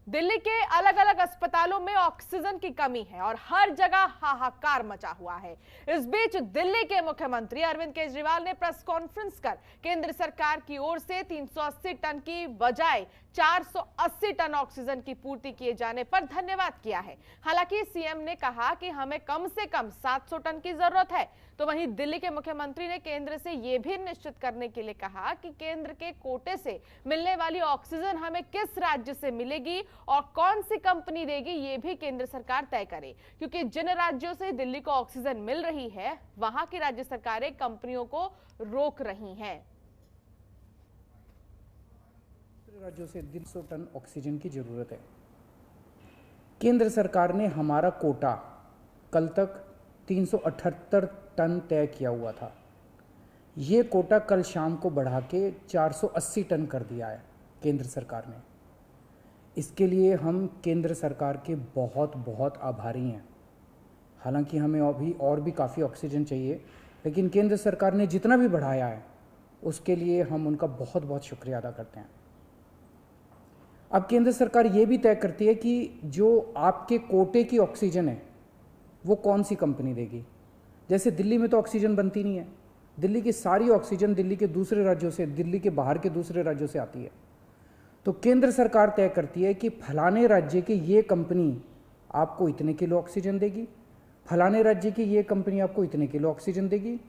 दिल्ली के अलग अलग अस्पतालों में ऑक्सीजन की कमी है और हर जगह हाहाकार मचा हुआ है। इस बीच दिल्ली के मुख्यमंत्री अरविंद केजरीवाल ने प्रेस कॉन्फ्रेंस कर केंद्र सरकार की ओर से 380 टन की बजाय 480 टन ऑक्सीजन की पूर्ति किए जाने पर धन्यवाद किया है। हालांकि सीएम ने कहा कि हमें कम से कम 700 टन की जरूरत है। तो वहीं दिल्ली के मुख्यमंत्री ने केंद्र से यह भी निश्चित करने के लिए कहा कि केंद्र के कोटे से मिलने वाली ऑक्सीजन हमें किस राज्य से मिलेगी और कौन सी कंपनी देगी, ये भी केंद्र सरकार तय करे, क्योंकि जिन राज्यों से दिल्ली को ऑक्सीजन मिल रही है वहां की राज्य सरकारें कंपनियों को रोक रही हैं। राज्यों से 150 टन ऑक्सीजन की जरूरत है। केंद्र सरकार ने हमारा कोटा कल तक 378 टन तय किया हुआ था। ये कोटा कल शाम को बढ़ा के 480 टन कर दिया है केंद्र सरकार ने। इसके लिए हम केंद्र सरकार के बहुत बहुत आभारी हैं। हालांकि हमें अभी और भी काफ़ी ऑक्सीजन चाहिए, लेकिन केंद्र सरकार ने जितना भी बढ़ाया है उसके लिए हम उनका बहुत बहुत शुक्रिया अदा करते हैं। अब केंद्र सरकार ये भी तय करती है कि जो आपके कोटे की ऑक्सीजन है वो कौन सी कंपनी देगी। जैसे दिल्ली में तो ऑक्सीजन बनती नहीं है, दिल्ली की सारी ऑक्सीजन दिल्ली के दूसरे राज्यों से, दिल्ली के बाहर के दूसरे राज्यों से आती है। तो केंद्र सरकार तय करती है कि फलाने राज्य की ये कंपनी आपको इतने किलो ऑक्सीजन देगी, फलाने राज्य की ये कंपनी आपको इतने किलो ऑक्सीजन देगी।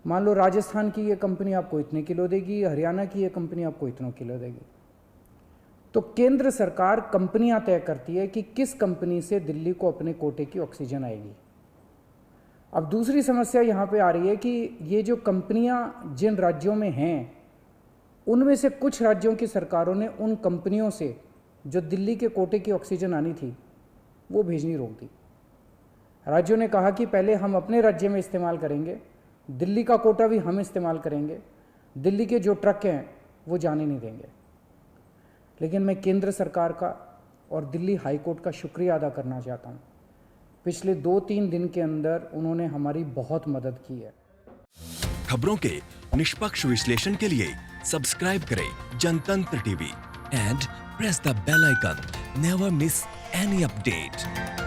मान लो राजस्थान की ये कंपनी आपको इतने किलो देगी, हरियाणा की ये कंपनी आपको इतने किलो देगी। तो केंद्र सरकार कंपनियां तय करती है कि किस कंपनी से दिल्ली को अपने कोटे की ऑक्सीजन आएगी। अब दूसरी समस्या यहाँ पे आ रही है कि ये जो कंपनियां जिन राज्यों में हैं उनमें से कुछ राज्यों की सरकारों ने उन कंपनियों से जो दिल्ली के कोटे की ऑक्सीजन आनी थी वो भेजनी रोक दी। राज्यों ने कहा कि पहले हम अपने राज्य में इस्तेमाल करेंगे, दिल्ली का कोटा भी हम इस्तेमाल करेंगे, दिल्ली के जो ट्रक हैं वो जाने नहीं देंगे। लेकिन मैं केंद्र सरकार का और दिल्ली हाई कोर्ट का शुक्रिया अदा करना चाहता हूँ। पिछले 2-3 दिन के अंदर उन्होंने हमारी बहुत मदद की है। खबरों के निष्पक्ष विश्लेषण के लिए सब्सक्राइब करें Jantantra TV and press the bell icon. Never miss any update.